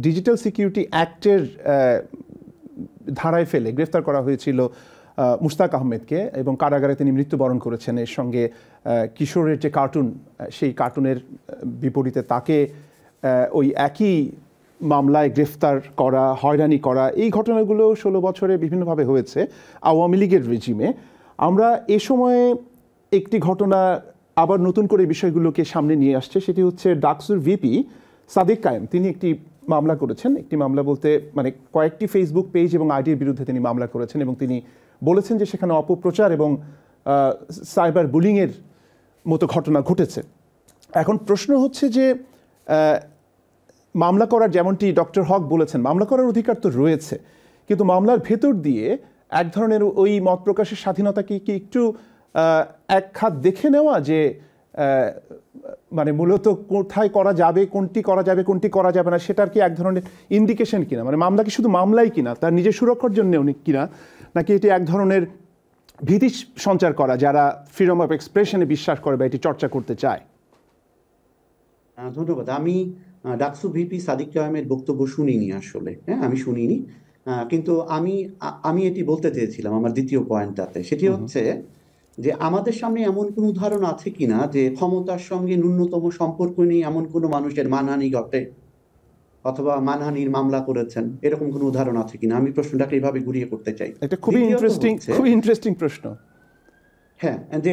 Digital security অ্যাক্টের ধারায় ফেলে গ্রেফতার করা হয়েছিল মুশতাক আহমেদকে এবং কারাগারে তিনি মৃত্যুবরণ করেছেন। এর সঙ্গে কিশোরের যে কার্টুন, সেই কার্টুনের বিপরীতে তাকে ওই একই মামলায় গ্রেফতার করা, হয়রানি করা, এই ঘটনাগুলো 16 বছরে বিভিন্নভাবে হয়েছে আওয়ামী লীগের রেজিমে। আমরা এ সময়ে একটি ঘটনা আবার নতুন করে বিষয়গুলোকে সামনে নিয়ে আসছে, সেটি হচ্ছে ডাকসুর ভিপি সাদিক কায়েম। তিনি একটি মামলা করেছেন, একটি মামলা বলতে মানে কয়েকটি ফেসবুক পেজ এবং আইডির বিরুদ্ধে তিনি মামলা করেছেন এবং তিনি বলেছেন যে সেখানে অপপ্রচার এবং সাইবার বুলিংয়ের মতো ঘটনা ঘটেছে। এখন প্রশ্ন হচ্ছে যে মামলা করার, যেমনটি ডক্টর হক বলেছেন, মামলা করার অধিকার তো রয়েছে, কিন্তু মামলার ভেতর দিয়ে এক ধরনের ওই মত প্রকাশের স্বাধীনতাকে কি একটু এক খাত দেখে নেওয়া, যে মানে মূলত কোথায় করা যাবে, কোনটি করা যাবে, কোনটি করা যাবে না, সেটার কি এক ধরনের ইন্ডিকেশন কিনা? মানে মামলা কি শুধু মামলাই কিনা, তার নিজের সুরক্ষার জন্য কিনা, নাকি এটি এক ধরনের ভীতি সঞ্চার করা যারা ফ্রিডম অফ এক্সপ্রেশনে বিশ্বাস করে বা এটি চর্চা করতে চায়? ধন্যবাদ। আমি ডাকসু ভিপি সাদিক কায়েমের বক্তব্য শুনিনি আসলে, হ্যাঁ আমি শুনিনি, কিন্তু আমি এটি বলতে চেয়েছিলাম আমার দ্বিতীয় পয়েন্টটাতে। সেটি হচ্ছে যে আমাদের সামনে এমন কোনো উদাহরণ আছে কিনা যে ক্ষমতার সঙ্গে ন্যূনতম সম্পর্ক নেই এমন কোনো মানুষের মানহানি ঘটে অথবা মানহানির মামলা করেছেন, এরকম কোনো উদাহরণ আছে কিনা? আমি প্রশ্নটাকে এইভাবে ঘুরিয়ে করতে চাই। এটা খুবই ইন্টারেস্টিং প্রশ্ন। হ্যাঁ, যে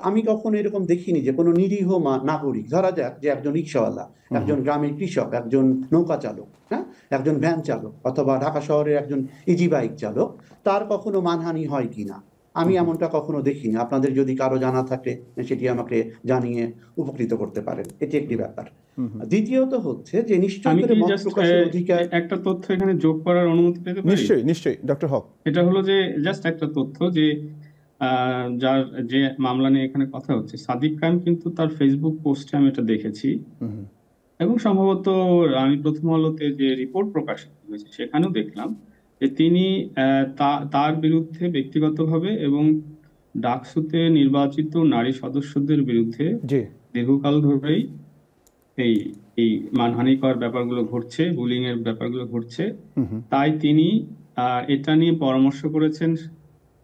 আমি কখনো এরকম দেখিনি যে কোনো নিরীহ নাগরিক, ধরা যাক যে একজন রিক্সাওয়ালা, একজন গ্রামের কৃষক, একজন নৌকা চালক, হ্যাঁ, একজন ভ্যান চালক অথবা ঢাকা শহরের একজন ইজি বাইক চালক, তার কখনো মানহানি হয় কিনা আমি এমনটা কখনো দেখিনি। আপনাদের যদি কারো জানা থাকে সেটি আমাকে জানিয়ে উপকৃত করতে পারেন। এটি একটি ব্যাপার। দ্বিতীয়ত হচ্ছে যে নিশ্চয় করে মত প্রকাশের অধিকার। একটা তথ্য এখানে যোগ করার অনুমতি পেতে পারি? নিশ্চয়ই ডক্টর হক। এটা হলো যে জাস্ট একটা তথ্য যে যার যে মামলা নিয়ে এখানে কথা হচ্ছে, সাদিক কায়েম কিন্তু তার ফেসবুক পোস্টে আমি এটা দেখেছি এবং সম্ভবত আমি প্রথম আলোতে যে রিপোর্ট প্রকাশিত হয়েছে সেখানেও দেখলাম যে তিনি তার বিরুদ্ধে ব্যক্তিগতভাবে এবং ডাকসুতে নির্বাচিত নারী সদস্যদের বিরুদ্ধে দীর্ঘকাল ধরেই এই মানহানিকর ব্যাপারগুলো ঘটছে, বুলিং এর ব্যাপারগুলো ঘটছে। তাই তিনি এটা নিয়ে পরামর্শ করেছেন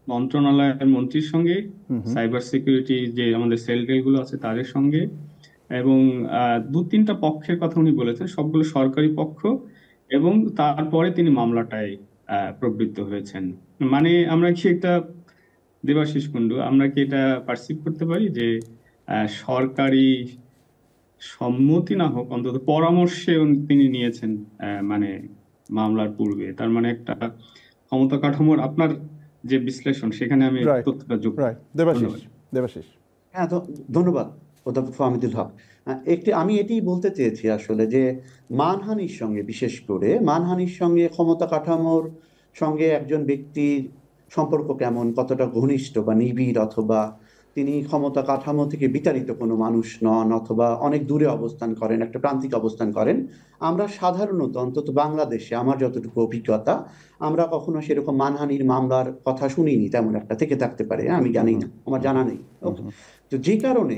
মন্ত্রণালয়ের মন্ত্রীর সঙ্গে, সাইবার সিকিউরিটি যে আমাদের সেলগুলো আছে তাদের সঙ্গে, এবং 2-3টা পক্ষের কথা উনি বলেছেন, সবগুলো সরকারি পক্ষ, এবং তারপরে তিনি মামলাটায় প্রবৃত্ত হয়েছেন। মানে আমরা কি একটা, দেবাশিস কুন্ডু, আমরা কি এটা পারসিভ করতে পারি যে সরকারি সম্মতি না হোক অন্তত পরামর্শে তিনি নিয়েছেন মানে মামলার পূর্বে? তার মানে একটা ক্ষমতা কাঠামোর আপনার যে বিশ্লেষণ, সেখানে আমি তথ্যটা যোগ করি। দেবাশিস। হ্যাঁ, ধন্যবাদ অধ্যাপক ফাহমিদুল হক। আমি এটি বলতে চেয়েছি আসলে যে মানহানির সঙ্গে, বিশেষ করে মানহানির সঙ্গে ক্ষমতা কাঠামোর সঙ্গে একজন ব্যক্তির সম্পর্ক কেমন, কতটা ঘনিষ্ঠ বা নিবিড়, অথবা তিনি ক্ষমতা কাঠামো থেকে বিতাড়িত কোনো মানুষ নন অথবা অনেক দূরে অবস্থান করেন, একটা প্রান্তিক অবস্থান করেন, আমরা সাধারণত অন্তত বাংলাদেশে আমার যতটুকু অভিজ্ঞতা, আমরা কখনো সেরকম মানহানির মামলার কথা শুনিনি। তেমন একটা থেকে থাকতে পারে, আমি জানি না, আমার জানা নেই। তো যে কারণে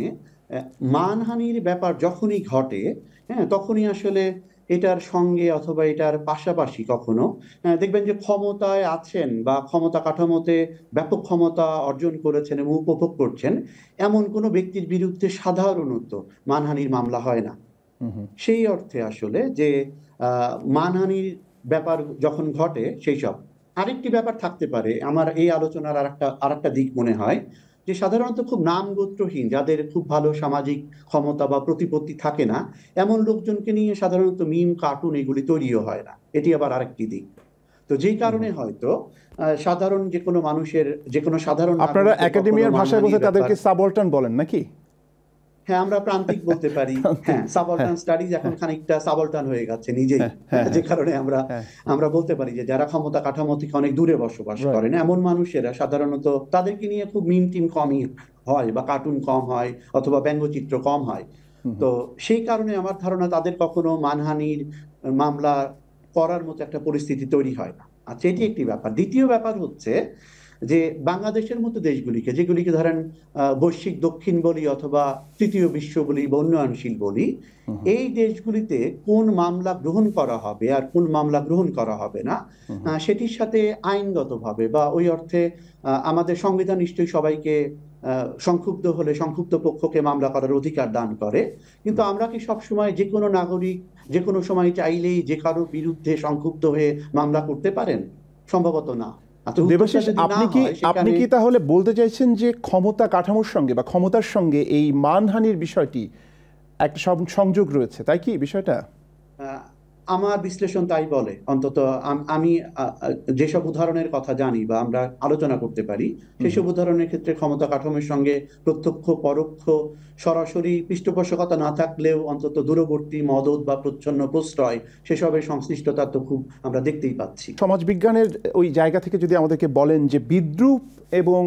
মানহানির ব্যাপার যখনই ঘটে, হ্যাঁ, তখনই আসলে এটার সঙ্গে অথবা এটার পাশাপাশি কখনো দেখবেন যে ক্ষমতায় আছেন বা ক্ষমতা কাঠামোতে ব্যাপক ক্ষমতা অর্জন করেছেন এবং উপভোগ করছেন এমন কোনো ব্যক্তির বিরুদ্ধে সাধারণত মানহানির মামলা হয় না। সেই অর্থে আসলে যে মানহানির ব্যাপার যখন ঘটে, সেই সব আরেকটি ব্যাপার থাকতে পারে। আমার এই আলোচনার আরেকটা দিক মনে হয় যে সাধারণত খুব নাম গোত্রহীন, যাদের খুব ভালো সামাজিক ক্ষমতা বা প্রতিপত্তি থাকে না, এমন লোকজনকে নিয়ে সাধারণত মিম, কার্টুন এগুলি তৈরিও হয় না। এটি আবার আরেকটি দিক। তো যেই কারণে হয়তো সাধারণ যে কোনো মানুষের, যে কোনো সাধারণ, আপনারা একাডেমিয়ার ভাষায় বলতে তাদেরকে সাবঅল্টার্ন বলেন নাকি? হ্যাঁ, আমরা প্রান্তিক বলতে পারি। হ্যাঁ, সাবঅল্টার্ন স্টাডিজ এখন খানিকটা সাবঅল্টার্ন হয়ে গেছে নিজেই, যে কারণে আমরা বলতে পারি যে যারা ক্ষমতা কাঠামো থেকে অনেক দূরে বসবাস করেন এমন মানুষেরা সাধারণত তাদেরকে নিয়ে খুব মিম টিম কমই হয় বা কার্টুন কম হয় অথবা ব্যঙ্গচিত্র কম হয়। তো সেই কারণে আমার ধারণা তাদের কখনো মানহানির মামলা করার মতো একটা পরিস্থিতি তৈরি হয় না। আচ্ছা, এটি একটি ব্যাপার। দ্বিতীয় ব্যাপার হচ্ছে যে বাংলাদেশের মতো দেশগুলিকে, যেগুলিকে ধরেন বৈশ্বিক দক্ষিণ বলি অথবা তৃতীয় বিশ্ব বলি বা উন্নয়নশীল বলি, এই দেশগুলিতে কোন মামলা গ্রহণ করা হবে আর কোন মামলা গ্রহণ করা হবে না, সেটির সাথে আইনগতভাবে বা ওই অর্থে আমাদের সংবিধান নিশ্চয়ই সবাইকে সংক্ষুব্ধ হলে সংক্ষুব্ধ পক্ষকে মামলা করার অধিকার দান করে। কিন্তু আমরা কি সবসময় যে কোনো নাগরিক যে কোনো সময় চাইলেই যে কারো বিরুদ্ধে সংক্ষুব্ধ হয়ে মামলা করতে পারেন? সম্ভবত না। দেবাশিস, আপনি কি তাহলে বলতে চাইছেন যে ক্ষমতা কাঠামোর সঙ্গে বা ক্ষমতার সঙ্গে এই মানহানির বিষয়টি একটা সংযোগ রয়েছে, তাই কি বিষয়টা? আমার বিশ্লেষণ তাই বলে। অন্তত আমি যেসব উদাহরণের কথা জানি বা আমরা আলোচনা করতে পারি, সেসব উদাহরণের ক্ষেত্রে ক্ষমতা কাঠামোর সঙ্গে প্রত্যক্ষ পরোক্ষ সরাসরি পৃষ্ঠপোষকতা না থাকলেও অন্তত দূরবর্তী মদত বা প্রচ্ছন্ন প্রশ্রয়, সেসবের সংশ্লিষ্টতা তো খুব আমরা দেখতেই পাচ্ছি। সমাজবিজ্ঞানের ওই জায়গা থেকে যদি আমাদেরকে বলেন যে বিদ্রূপ এবং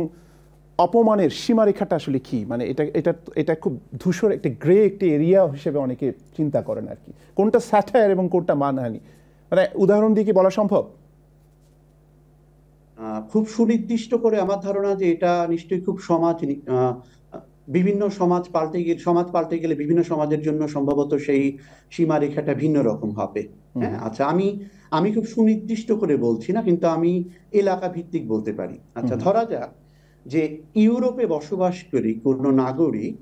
অপমানের সীমারেখাটা আসলে কি, মানে এটা এটা এটা খুব ধূসর একটা গ্রে একটা এরিয়া হিসেবে অনেকে চিন্তা করেন আর কি, কোনটা স্যাটায়ার এবং কোনটা মানহানি, মানে উদাহরণ দিয়ে কি বলা সম্ভব? খুব সুনির্দিষ্ট করে আমার ধারণা যে এটা নিশ্চয়ই খুব বিভিন্ন সমাজ পাল্টে গেলে বিভিন্ন সমাজের জন্য সম্ভবত সেই সীমারেখাটা ভিন্ন রকম হবে। হ্যাঁ, আচ্ছা, আমি খুব সুনির্দিষ্ট করে বলছি না, কিন্তু আমি এলাকা ভিত্তিক বলতে পারি। আচ্ছা, ধরা যাক যে ইউরোপে বসবাস করি কোনো নাগরিক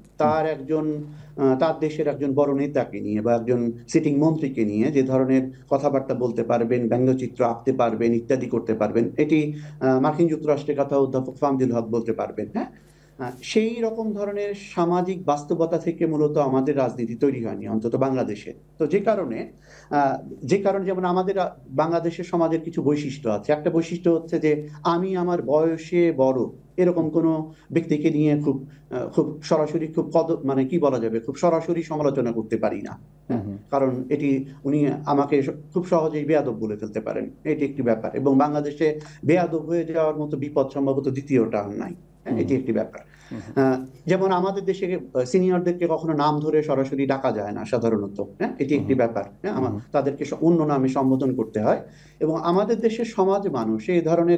তার দেশের একজন বড় নেতাকে নিয়ে বা একজন সিটিং মন্ত্রীকে নিয়ে যে ধরনের কথাবার্তা বলতে পারবেন, ব্যঙ্গচিত্র আঁকতে পারবেন, ইত্যাদি করতে পারবেন, এটি মার্কিন যুক্তরাষ্ট্রের কথা অধ্যাপক ফাহমিদুল হক বলতে পারবেন। হ্যাঁ, সেই রকম ধরনের সামাজিক বাস্তবতা থেকে মূলত আমাদের রাজনীতি তৈরি হয়নি, অন্তত বাংলাদেশে। তো যে কারণে যেমন আমাদের বাংলাদেশের সমাজের কিছু বৈশিষ্ট্য আছে। একটা বৈশিষ্ট্য হচ্ছে যে আমি আমার বয়সে বড় এরকম কোনো ব্যক্তিকে নিয়ে খুব সরাসরি মানে কি বলা যাবে, খুব সরাসরি সমালোচনা করতে পারি না, কারণ উনি আমাকে খুব সহজেই বেয়াদব বলে ফেলতে পারেন। এটি একটি ব্যাপার। এবং বাংলাদেশে বেয়াদব হয়ে যাওয়ার মতো বিপদ সম্ভবত দ্বিতীয়টা নাই। এটি একটি ব্যাপার। যেমন আমাদের দেশে সিনিয়রদেরকে কখনো নাম ধরে সরাসরি ডাকা যায় না সাধারণত। হ্যাঁ, এটি একটি ব্যাপার। হ্যাঁ, তাদেরকে অন্য নামে সম্বোধন করতে হয়। এবং আমাদের দেশের সমাজ মানুষে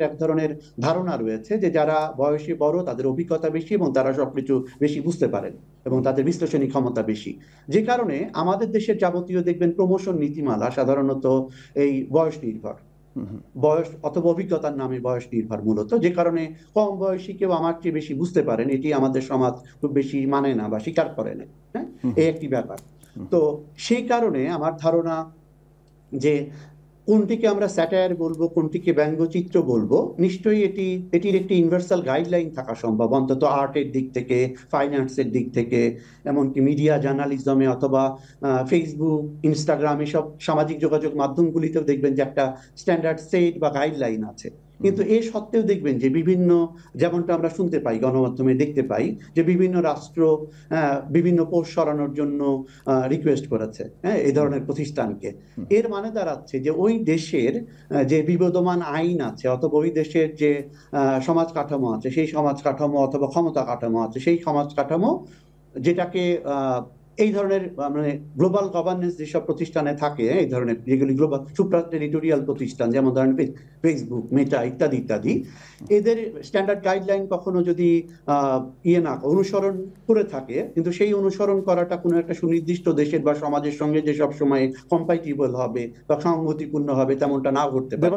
এক ধরনের ধারণা রয়েছে যে যারা বয়সে বড়, তাদের অভিজ্ঞতা বেশি এবং তারা সবকিছু বেশি বুঝতে পারেন এবং তাদের বিশ্লেষণী ক্ষমতা বেশি। যে কারণে আমাদের দেশের যাবতীয় দেখবেন প্রমোশন নীতিমালা সাধারণত এই বয়স নির্ভর, বয়স অথবা অভিজ্ঞতার নামে বয়স নির্ভর মূলত। যে কারণে কম বয়সী কেউ আমার চেয়ে বেশি বুঝতে পারেন, এটি আমাদের সমাজ খুব বেশি মানে না বা স্বীকার করে না। হ্যাঁ, এই একটি ব্যাপার। তো সেই কারণে আমার ধারণা যে কোনটিকে আমরা স্যাটায়ার বলবো, কোনটিকে ব্যঙ্গচিত্র বলবো, নিশ্চয়ই এটির একটি ইউনিভার্সাল গাইডলাইন থাকা সম্ভব, অন্তত আর্টের দিক থেকে, ফাইন আর্টসের দিক থেকে, এমনকি মিডিয়া জার্নালিজমে অথবা ফেসবুক, ইনস্টাগ্রাম, এসব সামাজিক যোগাযোগ মাধ্যমগুলিতেও দেখবেন যে একটা স্ট্যান্ডার্ড সেট বা গাইডলাইন আছে। কিন্তু এ সত্ত্বেও দেখবেন যে যেমনটা আমরা শুনতে পাই, গণমাধ্যমে দেখতে পাই যে বিভিন্ন রাষ্ট্র বিভিন্ন পোস্ট সরানোর জন্য রিকোয়েস্ট করেছে এই ধরনের প্রতিষ্ঠানকে। এর মানে দাঁড়াচ্ছে যে ওই দেশের যে বিবদমান আইন আছে অথবা ওই দেশের যে সমাজ কাঠামো আছে, সেই সমাজ কাঠামো অথবা ক্ষমতা কাঠামো আছে, সেই সমাজ কাঠামো যেটাকে এই ধরনের মানে গ্লোবাল গভর্নেন্স যেসব প্রতিষ্ঠানে থাকে, এই ধরনের যেগুলি গ্লোবাল সুপ্রা টেরিটোরিয়াল প্রতিষ্ঠান, যেমন ধরেন ফেসবুক, মেটা ইত্যাদি, এদের স্ট্যান্ডার্ড গাইডলাইন কখনো যদি অনুসরণ করে থাকে, কিন্তু সেই অনুসরণ করাটা কোনো একটা সুনির্দিষ্ট দেশের বা সমাজের সঙ্গে যে সব সময় কম্প্যাটিবল হবে বা সংগতিপূর্ণ হবে তেমনটা নাও ঘটতে পারে।